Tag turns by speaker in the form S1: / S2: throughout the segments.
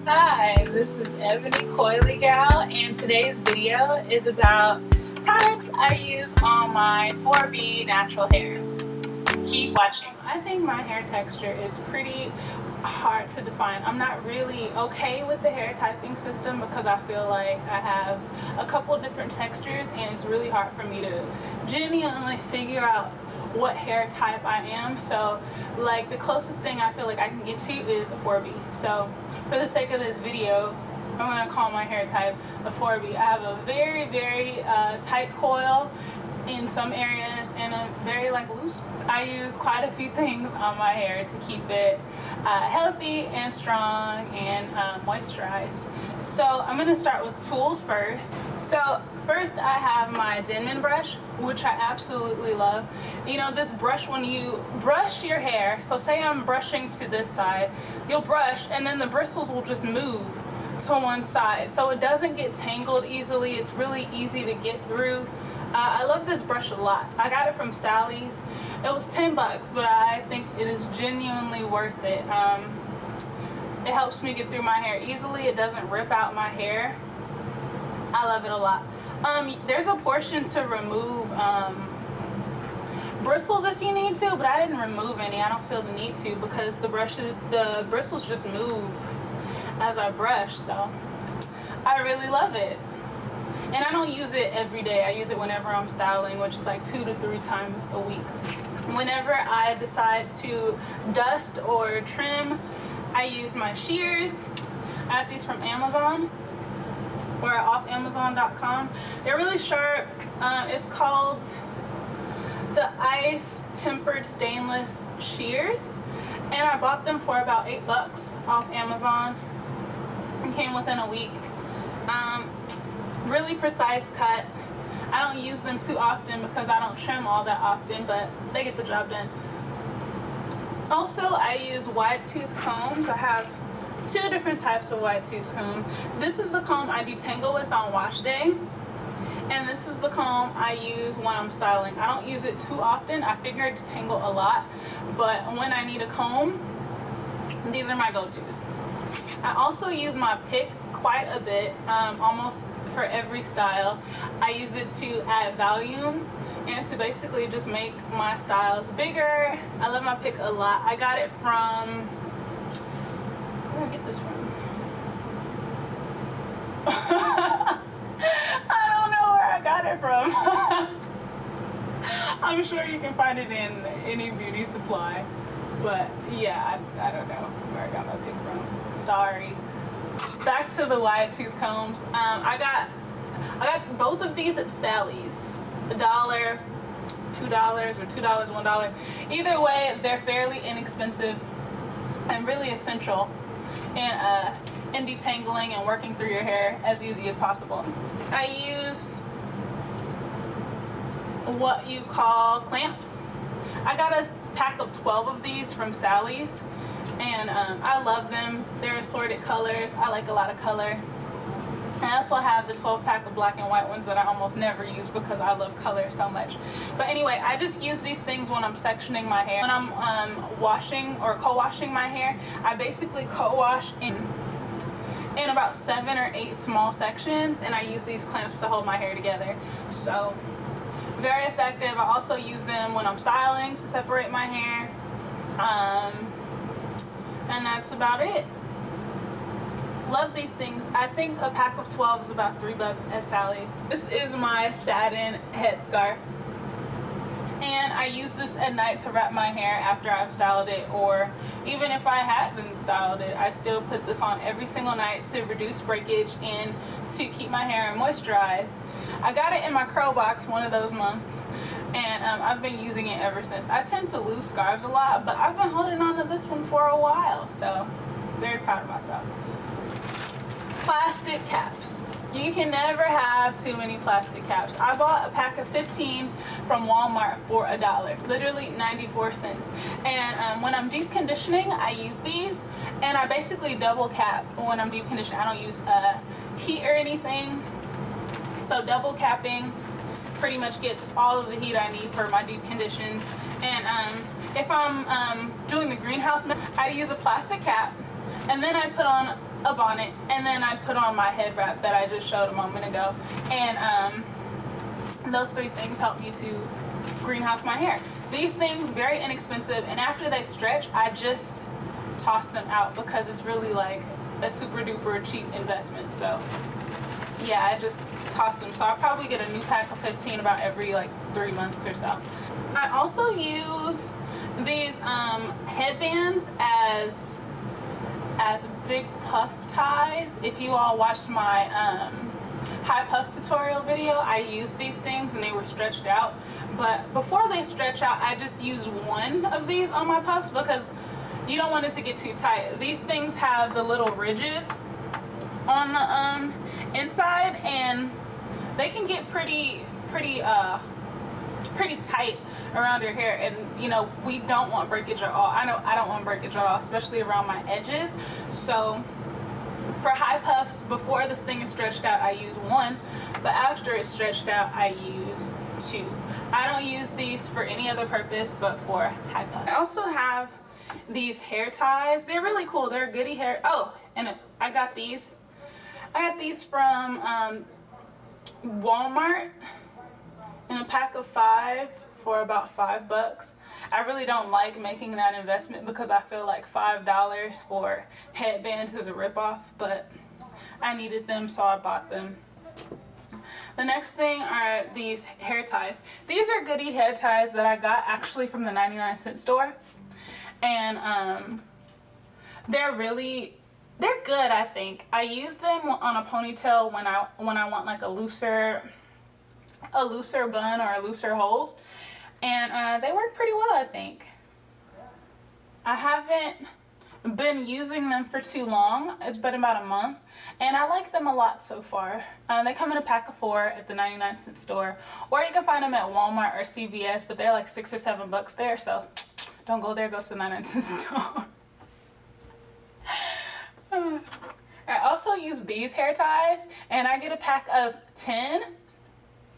S1: Hi, this is EbonyCoilyGal, and today's video is about products I use on my 4B natural hair. Keep watching. I think my hair texture is pretty hard to define. I'm not really okay with the hair typing system because I feel like I have a couple different textures and it's really hard for me to genuinely figure out what hair type I am. So like the closest thing I feel like I can get to is a 4B. So for the sake of this video, I'm going to call my hair type a 4B. I have a very tight coil in some areas and a very loose. I use quite a few things on my hair to keep it healthy and strong and moisturized. So I'm going to start with tools first. So first I have my Denman brush, which I absolutely love. You know, this brush, when you brush your hair, so say I'm brushing to this side, you'll brush and then the bristles will just move to one side, so it doesn't get tangled easily. It's really easy to get through. I love this brush a lot. I got it from Sally's. It was $10, but I think it is genuinely worth it. It helps me get through my hair easily. It doesn't rip out my hair. I love it a lot. There's a portion to remove bristles if you need to, but I didn't remove any. I don't feel the need to because the bristles just move as I brush, so I really love it. And I don't use it every day. I use it whenever I'm styling, which is like 2 to 3 times a week. Whenever I decide to dust or trim, I use my shears. I have these from Amazon or off Amazon.com. They're really sharp. It's called the Ice Tempered Stainless Shears. And I bought them for about $8 off Amazon. It came within a week. Really precise cut. I don't use them too often because I don't trim all that often, but they get the job done. Also, I use wide tooth combs. I have 2 different types of wide tooth comb. This is the comb I detangle with on wash day, and this is the comb I use when I'm styling. I don't use it too often. I figure I detangle a lot, but when I need a comb, these are my go-tos. I also use my pick quite a bit, almost for every style. I use it to add volume and to basically just make my styles bigger. I love my pick a lot. I got it from, where did I get this from? I don't know where I got it from. I'm sure you can find it in any beauty supply, but yeah, I don't know where I got my pick from. Sorry. Back to the wide tooth combs. I got both of these at Sally's. $1, $2, or $2, $1. Either way, they're fairly inexpensive and really essential in detangling and working through your hair as easy as possible. I use what you call clamps. I got a pack of 12 of these from Sally's. And I love them. They're assorted colors. I like a lot of color. I also have the 12 pack of black and white ones that I almost never use because I love color so much. But anyway, I just use these things when I'm sectioning my hair. When I'm washing or co-washing my hair, I basically co-wash in about 7 or 8 small sections, and I use these clamps to hold my hair together. So very effective. I also use them when I'm styling to separate my hair. And that's about it. Love these things. I think a pack of 12 is about $3 at Sally's. This is my satin headscarf. And I use this at night to wrap my hair after I've styled it, or even if I hadn't styled it, I still put this on every single night to reduce breakage and to keep my hair moisturized. I got it in my curl box one of those months, and I've been using it ever since. I tend to lose scarves a lot, but I've been holding on to this one for a while, so very proud of myself. Plastic caps. You can never have too many plastic caps. I bought a pack of 15 from Walmart for $1, literally 94 cents. And when I'm deep conditioning, I use these, and I basically double cap when I'm deep conditioning. I don't use heat or anything. So double capping pretty much gets all of the heat I need for my deep conditions. And if I'm doing the greenhouse method, I use a plastic cap, and then I put on a bonnet, and then I put on my head wrap that I just showed a moment ago. And those three things help me to greenhouse my hair. These things, very inexpensive, and after they stretch, I just toss them out because it's really like a super duper cheap investment. So yeah, I just toss them. So I'll probably get a new pack of 15 about every like 3 months or so. I also use these headbands as big puff ties. If you all watched my high puff tutorial video, I used these things and they were stretched out. But before they stretch out, I just use one of these on my puffs because you don't want it to get too tight. These things have the little ridges on the inside, and they can get pretty tight around your hair, and you know, we don't want breakage at all. I know I don't want breakage at all, especially around my edges. So for high puffs, before this thing is stretched out, I use one, but after it's stretched out, I use two. I don't use these for any other purpose but for high puffs. I also have these hair ties. They're really cool. They're goodie hair. Oh, and I got these. I got these from Walmart in a pack of 5 for about $5. I really don't like making that investment because I feel like $5 for headbands is a ripoff, but I needed them, so I bought them. The next thing are these hair ties. These are goodie hair ties that I got actually from the 99-cent store, and they're good. I think I use them on a ponytail when I want like a looser bun or a looser hold, and they work pretty well, I think. I haven't been using them for too long. It's been about a month, and I like them a lot so far. They come in a pack of 4 at the 99-cent store, or you can find them at Walmart or CVS, but they're like $6 or $7 there, so don't go there, go to the 99-cent store. I also use these hair ties, and I get a pack of 10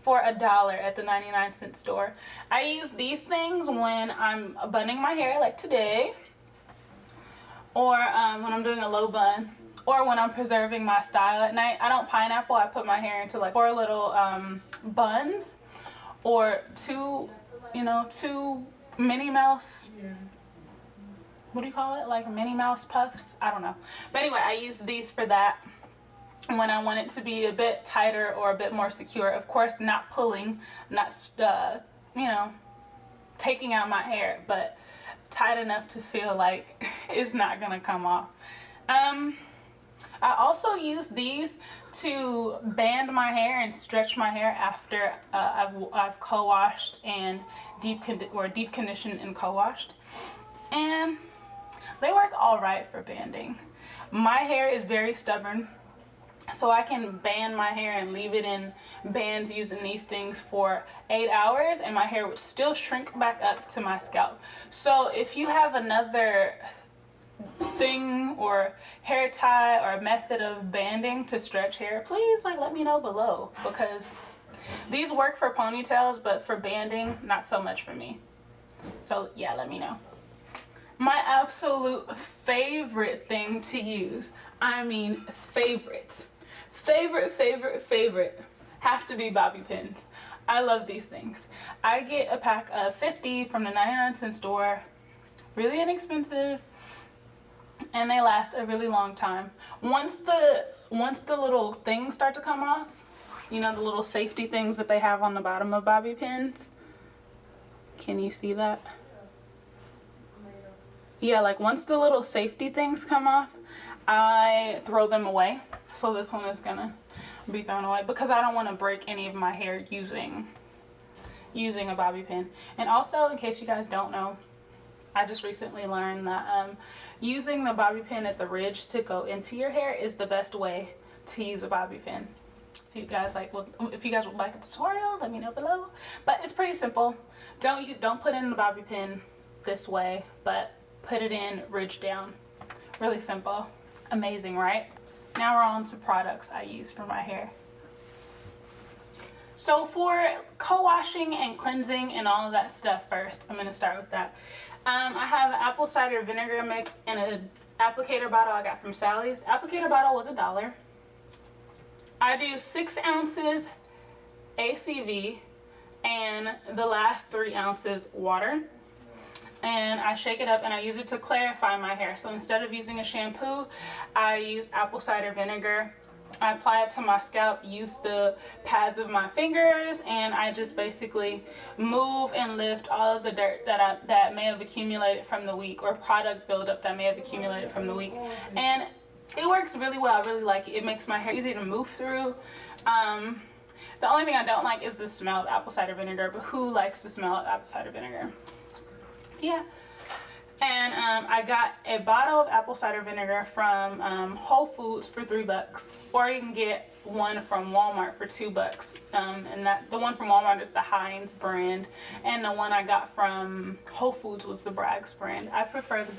S1: for $1 at the 99-cent store. I use these things when I'm bunning my hair, like today, or when I'm doing a low bun, or when I'm preserving my style at night. I don't pineapple. I put my hair into like 4 little buns, or two Minnie Mouse, what do you call it, like Minnie Mouse puffs? I don't know. But anyway, I use these for that when I want it to be a bit tighter or a bit more secure. Of course, not pulling, not taking out my hair, but tight enough to feel like it's not gonna come off. I also use these to band my hair and stretch my hair after I've co-washed and deep conditioned and co-washed, and they work all right for banding. My hair is very stubborn, so I can band my hair and leave it in bands using these things for 8 hours, and my hair would still shrink back up to my scalp. So if you have another thing or hair tie or method of banding to stretch hair, please let me know below, because these work for ponytails, but for banding, not so much for me. So yeah, let me know. My absolute favorite thing to use, I mean favorite, have to be bobby pins. I love these things. I get a pack of 50 from the 99-cent store, really inexpensive, and they last a really long time. Once the little things start to come off, you know, the little safety things that they have on the bottom of bobby pins, can you see that? Yeah, like once the little safety things come off, I throw them away. So this one is gonna be thrown away because I don't want to break any of my hair using a bobby pin. And also, in case you guys don't know, I just recently learned that using the bobby pin at the ridge to go into your hair is the best way to use a bobby pin. If you guys would like a tutorial, let me know below. But it's pretty simple. Don't put in the bobby pin this way, but put it in ridge down. Really simple. Amazing, right? Now we're on to products I use for my hair. So for co-washing and cleansing and all of that stuff first, I'm going to start with that. I have apple cider vinegar mix in an applicator bottle I got from Sally's. Applicator bottle was $1. I do 6 ounces ACV and the last 3 ounces water. And I shake it up and I use it to clarify my hair. So instead of using a shampoo, I use apple cider vinegar. I apply it to my scalp, use the pads of my fingers, and I just basically move and lift all of the dirt that may have accumulated from the week, or product buildup that may have accumulated from the week. And it works really well. I really like it. It makes my hair easy to move through. The only thing I don't like is the smell of apple cider vinegar, but who likes the smell of apple cider vinegar? Yeah. And I got a bottle of apple cider vinegar from Whole Foods for $3, or you can get one from Walmart for $2. And the one from Walmart is the Heinz brand, and the one I got from Whole Foods was the Bragg's brand. I prefer the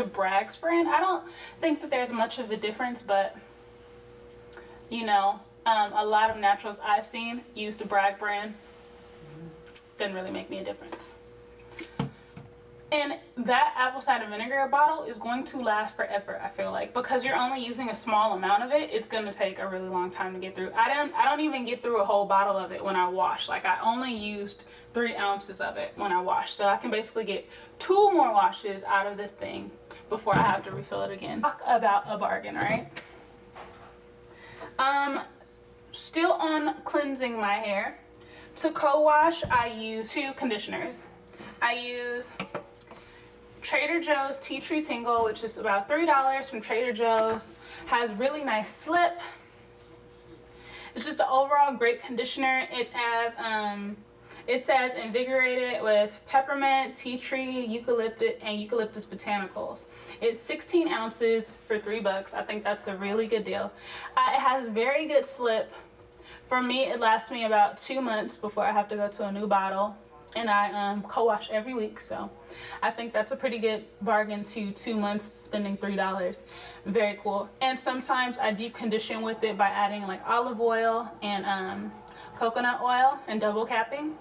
S1: Bragg's brand. I don't think that there's much of a difference, but you know, a lot of naturals I've seen use the Bragg brand. Didn't really make me a difference. And that apple cider vinegar bottle is going to last forever, I feel like, because you're only using a small amount of it. It's going to take a really long time to get through. I don't even get through a whole bottle of it when I wash. Like, I only used 3 ounces of it when I wash. So I can basically get 2 more washes out of this thing before I have to refill it again. Talk about a bargain, right? Still on cleansing my hair. To co-wash, I use 2 conditioners. I use Trader Joe's Tea Tree Tingle, which is about $3 from Trader Joe's. Has really nice slip. It's just an overall great conditioner. It has it says invigorated with peppermint, tea tree, eucalyptus, and eucalyptus botanicals. It's 16 ounces for $3. I think that's a really good deal. It has very good slip. For me, it lasts me about 2 months before I have to go to a new bottle. And I co-wash every week, so I think that's a pretty good bargain. 2 months spending $3. Very cool. And sometimes I deep condition with it by adding like olive oil and coconut oil and double capping.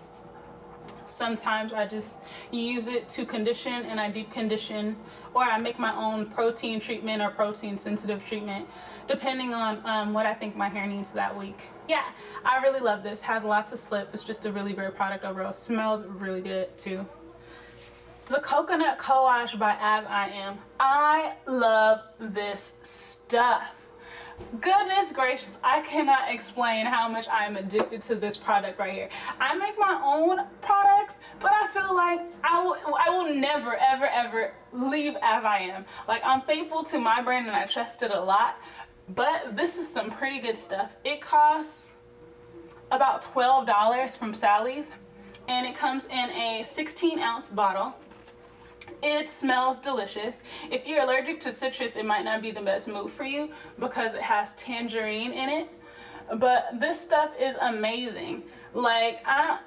S1: Sometimes I just use it to condition and I deep condition, or I make my own protein treatment or protein sensitive treatment depending on what I think my hair needs that week. Yeah, I really love this. Has lots of slip. It's just a really great product overall. It smells really good too. The Coconut Co-Wash by As I Am. I love this stuff. Goodness gracious, I cannot explain how much I am addicted to this product right here. I make my own products, but I feel like I will never ever ever leave As I Am. Like, I'm faithful to my brand and I trust it a lot, but this is some pretty good stuff. It costs about $12 from Sally's, and it comes in a 16-ounce bottle. It smells delicious. If you're allergic to citrus, it might not be the best move for you because it has tangerine in it. But this stuff is amazing. Like, oh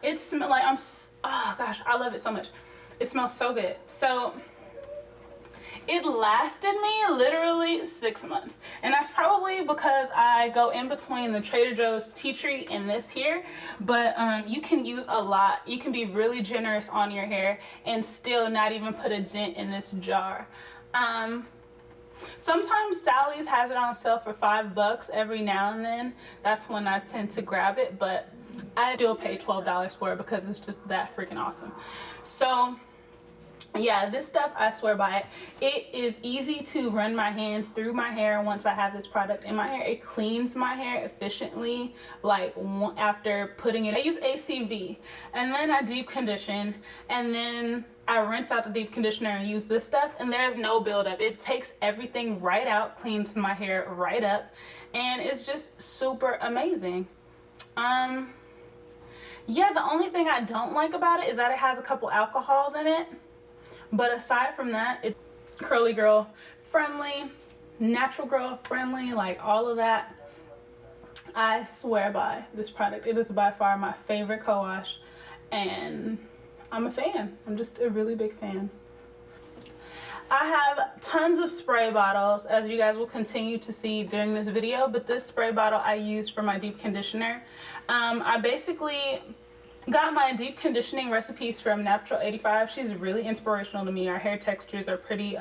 S1: gosh, I love it so much. It smells so good. So it lasted me literally 6 months, and that's probably because I go in between the Trader Joe's Tea Tree and this here. But you can use a lot. You can be really generous on your hair and still not even put a dent in this jar. Sometimes Sally's has it on sale for $5 every now and then. That's when I tend to grab it, but I still pay $12 for it because it's just that freaking awesome. So yeah, this stuff, I swear by it. It is easy to run my hands through my hair once I have this product in my hair. It cleans my hair efficiently, like after putting it. I use ACV, and then I deep condition, and then I rinse out the deep conditioner and use this stuff, and there's no buildup. It takes everything right out, cleans my hair right up, and it's just super amazing. Yeah, the only thing I don't like about it is that it has a couple alcohols in it. But aside from that, it's curly girl friendly, natural girl friendly, like all of that. I swear by this product. It is by far my favorite co-wash, and I'm a fan. I'm just a really big fan. I have tons of spray bottles, as you guys will continue to see during this video, but this spray bottle I used for my deep conditioner. I basically got my deep conditioning recipes from Natural85. She's really inspirational to me. Our hair textures are pretty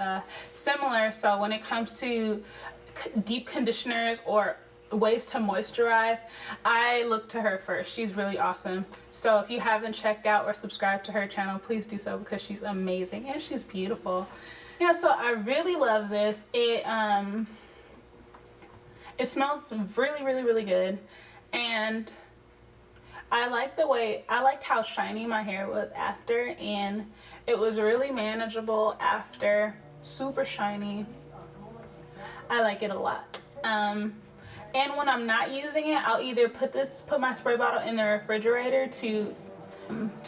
S1: similar, so when it comes to deep conditioners or ways to moisturize, I look to her first. She's really awesome. So if you haven't checked out or subscribed to her channel, please do so, because she's amazing and she's beautiful. Yeah, so I really love this. It smells really good, and I liked how shiny my hair was after, and it was really manageable after. Super shiny. I like it a lot. And when I'm not using it, I'll either put my spray bottle in the refrigerator to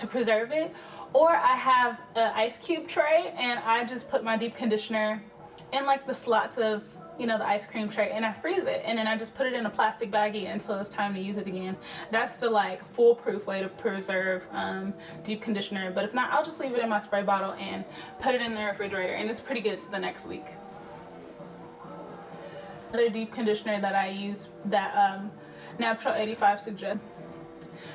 S1: preserve it, or I have an ice cube tray and I just put my deep conditioner in like the slots of, you know, the ice cream tray, and I freeze it, and then I just put it in a plastic baggie until it's time to use it again. That's the like foolproof way to preserve deep conditioner. But if not, I'll just leave it in my spray bottle and put it in the refrigerator, and it's pretty good to the next week. Another deep conditioner that I use that Natural85 suggests.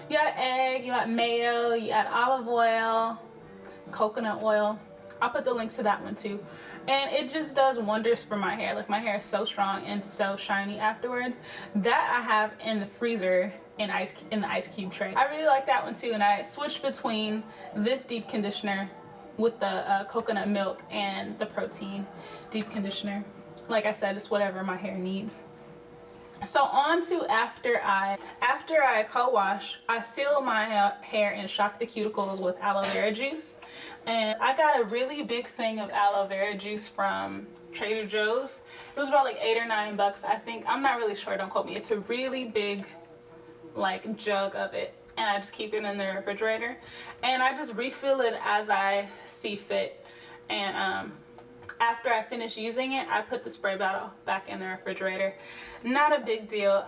S1: You got egg, you got mayo, you got olive oil, coconut oil. I'll put the link to that one too. And it just does wonders for my hair. Like, my hair is so strong and so shiny afterwards. That I have in the freezer in the ice cube tray. I really like that one too, and I switched between this deep conditioner with the coconut milk and the protein deep conditioner. Like I said, it's whatever my hair needs. So on to after I co-wash, I seal my hair and shock the cuticles with aloe vera juice. And I got a really big thing of aloe vera juice from Trader Joe's. It was about like $8 or $9, I think. I'm not really sure, don't quote me. It's a really big like jug of it, and I just keep it in the refrigerator, and I just refill it as I see fit. And after I finish using it, I put the spray bottle back in the refrigerator. Not a big deal.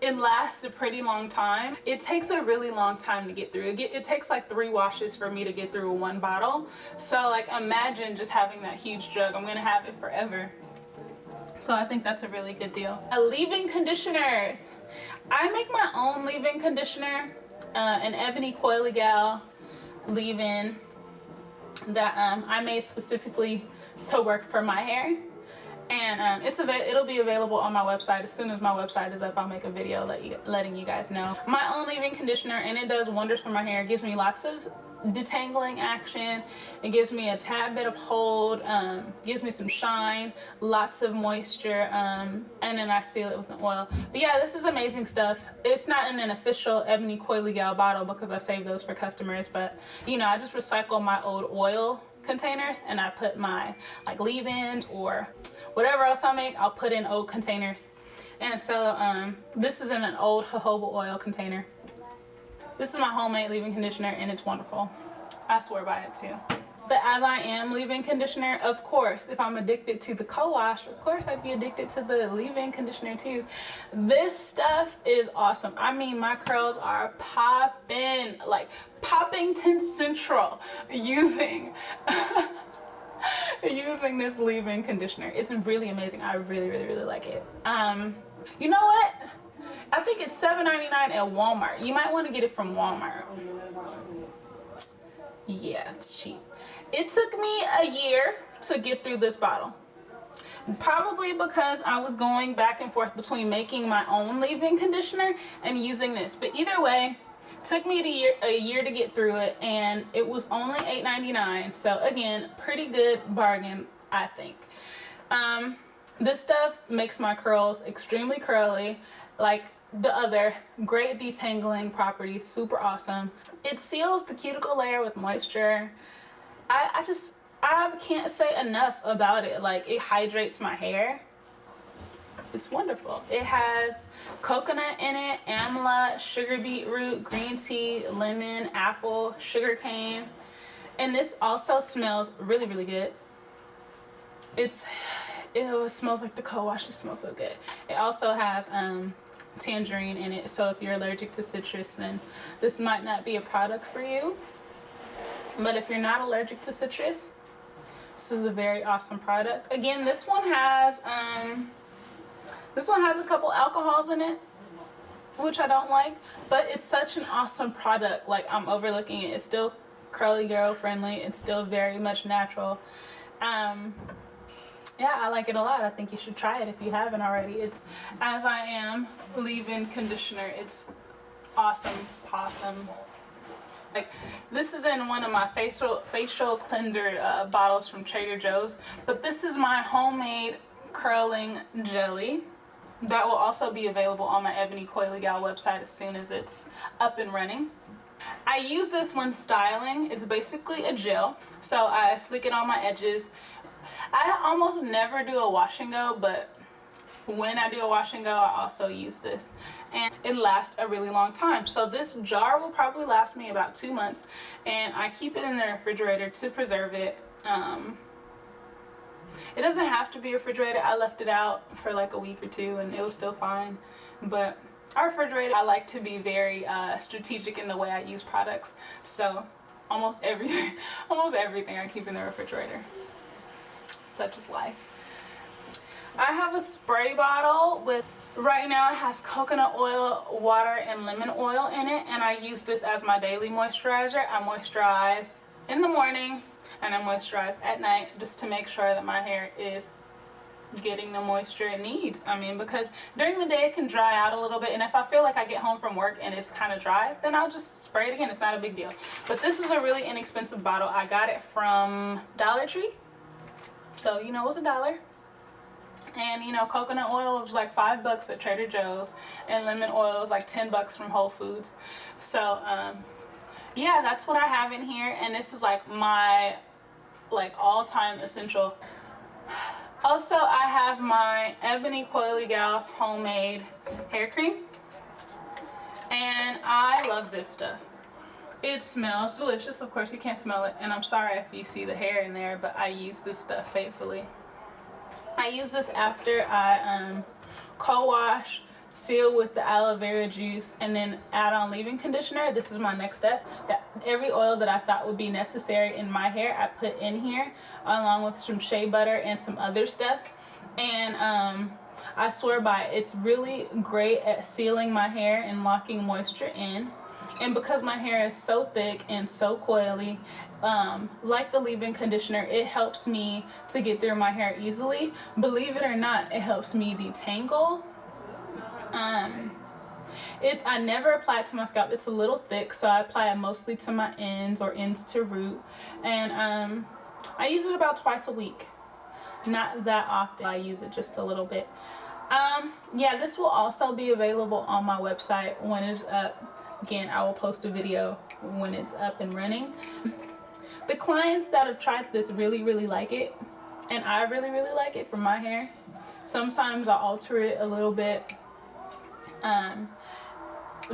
S1: It lasts a pretty long time. It takes a really long time to get through. It takes like 3 washes for me to get through 1 bottle. So like, imagine just having that huge jug. I'm gonna have it forever. So I think that's a really good deal. Leave-in conditioners. I make my own leave-in conditioner, an EbonyCoilyGal leave-in that I made specifically to work for my hair, and it'll be available on my website. As soon as my website is up, I'll make a video letting you guys know. My own leave-in conditioner, and it does wonders for my hair. It gives me lots of detangling action. It gives me a tad bit of hold, gives me some shine, lots of moisture, and then I seal it with an oil. But yeah, this is amazing stuff. It's not in an official EbonyCoilyGal bottle because I save those for customers, but you know, I just recycle my old oil containers and I put my like leave-ins or whatever else I make, I'll put in old containers. And so this is in an old jojoba oil container. This is my homemade leave-in conditioner, and it's wonderful. I swear by it too. But as I am leave-in conditioner, of course, if I'm addicted to the co-wash, of course I'd be addicted to the leave-in conditioner too. This stuff is awesome. I mean, my curls are popping, like Poppington Central, using using this leave-in conditioner. It's really amazing. I really like it. You know what? I think it's $7.99 at Walmart. You might want to get it from Walmart. Yeah, it's cheap. It took me a year to get through this bottle. Probably because I was going back and forth between making my own leave-in conditioner and using this. But either way, it took me a year to get through it, and it was only $8.99. So again, pretty good bargain, I think. This stuff makes my curls extremely curly, like the other. Great detangling properties, super awesome. It seals the cuticle layer with moisture. I can't say enough about it. Like, it hydrates my hair. It's wonderful. It has coconut in it, amla, sugar beetroot, green tea, lemon, apple, sugar cane, and this also smells really good. It smells like the co-wash. It smells so good. It also has tangerine in it, so if you're allergic to citrus, then this might not be a product for you. But if you're not allergic to citrus, This is a very awesome product. Again, this one has a couple alcohols in it, which I don't like, but it's such an awesome product. Like, I'm overlooking it. It's still curly girl friendly. It's still very much natural. Yeah, I like it a lot. I think you should try it if you haven't already. It's As I Am leave-in conditioner. It's awesome. Like, this is in one of my facial cleanser bottles from Trader Joe's, but this is my homemade curling jelly that will also be available on my EbonyCoilyGal website as soon as it's up and running. I use this when styling. It's basically a gel, so I slick it on my edges. I almost never do a wash and go, but when I do a wash and go, I also use this, and it lasts a really long time. So this jar will probably last me about 2 months, and I keep it in the refrigerator to preserve it. It doesn't have to be refrigerated. I left it out for like a week or two and it was still fine, but our refrigerator, I like to be very strategic in the way I use products, so almost everything I keep in the refrigerator. Such is life. I have a spray bottle with, right now it has coconut oil, water, and lemon oil in it, and I use this as my daily moisturizer. I moisturize in the morning and I moisturize at night just to make sure that my hair is getting the moisture it needs. I mean, because during the day it can dry out a little bit, and if I feel like I get home from work and it's kind of dry, then I'll just spray it again. It's not a big deal. But this is a really inexpensive bottle. I got it from Dollar Tree, so you know, it was $1. And you know, coconut oil was like $5 at Trader Joe's, and lemon oil was like $10 from Whole Foods. So yeah, that's what I have in here, and this is like my all-time essential. Also, I have my EbonyCoilyGal's homemade hair cream, and I love this stuff. It smells delicious. Of course, you can't smell it, and I'm sorry if you see the hair in there, but I use this stuff faithfully. I use this after I co-wash, seal with the aloe vera juice, and then add on leave-in conditioner. This is my next step. Every oil that I thought would be necessary in my hair, I put in here, along with some shea butter and some other stuff. And I swear by it, it's really great at sealing my hair and locking moisture in. And because my hair is so thick and so coily, like the leave-in conditioner, it helps me to get through my hair easily. Believe it or not, it helps me detangle. I never apply it to my scalp. It's a little thick, so I apply it mostly to my ends or ends to root. And I use it about twice a week. Not that often. I use it just a little bit. Yeah, this will also be available on my website when it's up. Again, I will post a video when it's up and running. The clients that have tried this really like it, and I really like it for my hair. Sometimes I alter it a little bit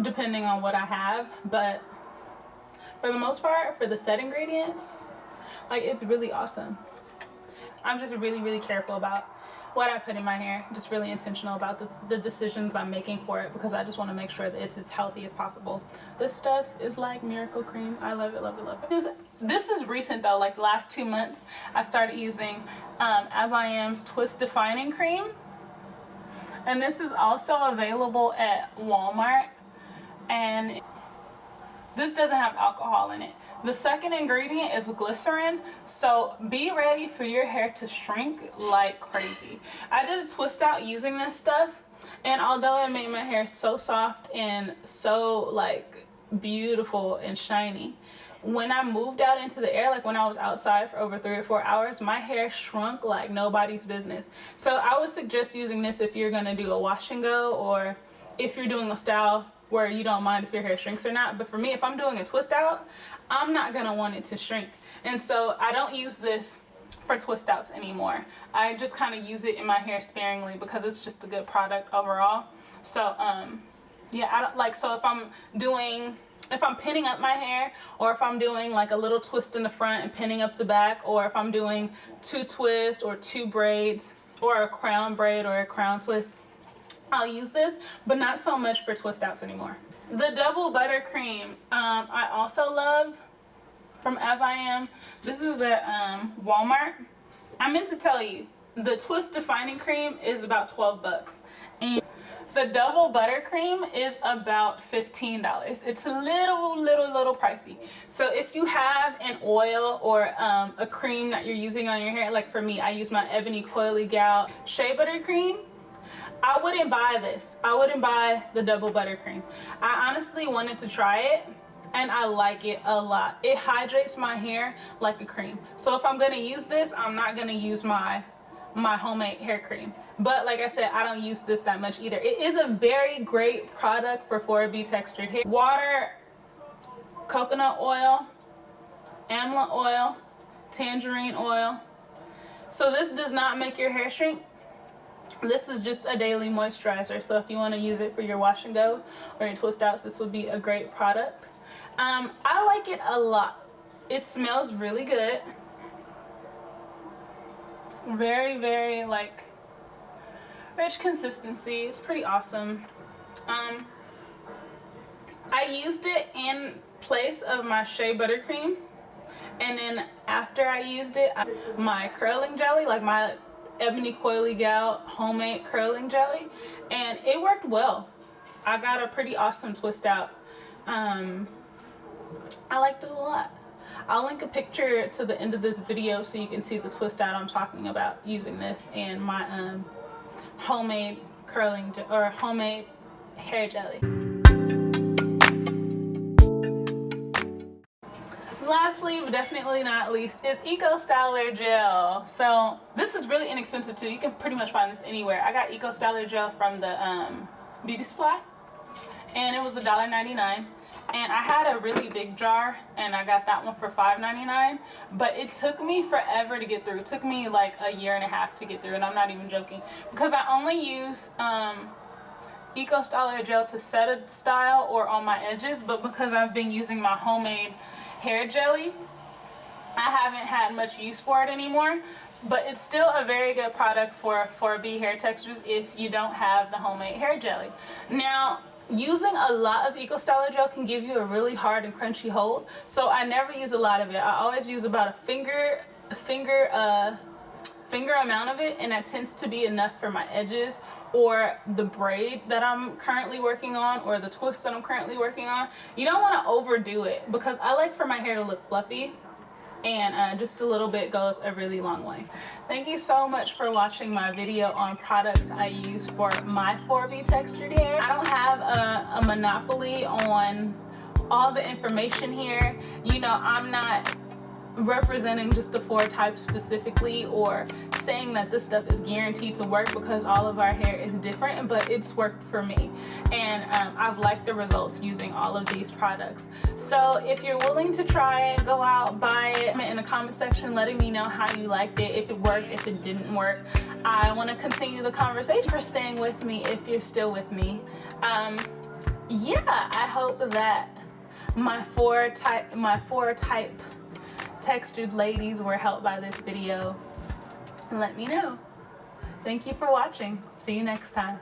S1: depending on what I have, but for the most part, for the set ingredients, like, it's really awesome. I'm just really careful about what I put in my hair. Just really intentional about the decisions I'm making for it, because I just want to make sure that it's as healthy as possible. This stuff is like miracle cream. I love it. This is recent though, like the last 2 months I started using As I Am's Twist Defining Cream, and this is also available at Walmart, and this doesn't have alcohol in it. The second ingredient is glycerin, so be ready for your hair to shrink like crazy. I did a twist out using this stuff, and although it made my hair so soft and so like beautiful and shiny, when I moved out into the air, like when I was outside for over 3 or 4 hours, my hair shrunk like nobody's business. So I would suggest using this if you're gonna do a wash and go, or if you're doing a style where you don't mind if your hair shrinks or not. But for me, if I'm doing a twist out, I'm not gonna want it to shrink. And so I don't use this for twist outs anymore. I just kind of use it in my hair sparingly because it's just a good product overall. So yeah, I don't like, so if I'm pinning up my hair, or if I'm doing like a little twist in the front and pinning up the back, or if I'm doing 2 twists or 2 braids, or a crown braid or a crown twist, I'll use this, but not so much for twist outs anymore. The double buttercream, I also love. from As I Am. This is at Walmart. I meant to tell you, the Twist Defining Cream is about 12 bucks. And the double buttercream is about $15. It's a little pricey. So if you have an oil or a cream that you're using on your hair, like for me, I use my EbonyCoilyGal Shea Butter Cream. I wouldn't buy this. I wouldn't buy the double buttercream. I honestly wanted to try it, and I like it a lot. It hydrates my hair like a cream. So if I'm gonna use this, I'm not gonna use my homemade hair cream. But like I said, I don't use this that much either. It is a very great product for 4B textured hair. Water, coconut oil, amla oil, tangerine oil. So this does not make your hair shrink. This is just a daily moisturizer. So if you want to use it for your wash and go or your twist outs, this would be a great product. I like it a lot. It smells really good. Very like rich consistency. It's pretty awesome. I used it in place of my shea buttercream, and then after I used it, my curling jelly, like my EbonyCoilyGal homemade curling jelly, and it worked well. I got a pretty awesome twist out. I liked it a lot. I'll link a picture to the end of this video so you can see the twist out I'm talking about using this and my homemade curling or homemade hair jelly. Lastly, but definitely not least, is Eco Styler Gel. So this is really inexpensive too. You can pretty much find this anywhere. I got Eco Styler Gel from the beauty supply, and it was $1.99. And I had a really big jar, and I got that one for $5.99. But it took me forever to get through. It took me like a year and a half to get through, and I'm not even joking, because I only use Eco Styler Gel to set a style or on my edges. But because I've been using my homemade hair jelly, I haven't had much use for it anymore. But it's still a very good product for 4B hair textures if you don't have the homemade hair jelly. Now, using a lot of Eco Styler Gel can give you a really hard and crunchy hold, so I never use a lot of it. I always use about a finger amount of it, and that tends to be enough for my edges or the braid that I'm currently working on or the twist that I'm currently working on. You don't want to overdo it, because I like for my hair to look fluffy, and just a little bit goes a really long way. Thank you so much for watching my video on products I use for my 4B textured hair. I don't have a monopoly on all the information here. You know, I'm not representing just the 4 types specifically or saying that this stuff is guaranteed to work, because all of our hair is different, but it's worked for me, and I've liked the results using all of these products. So if you're willing to try it, go out, buy it in the comment section letting me know how you liked it, if it worked, if it didn't work. I want to continue the conversation. For staying with me if you're still with me. Yeah, I hope that my four type textured ladies were helped by this video. Let me know. Thank you for watching. See you next time.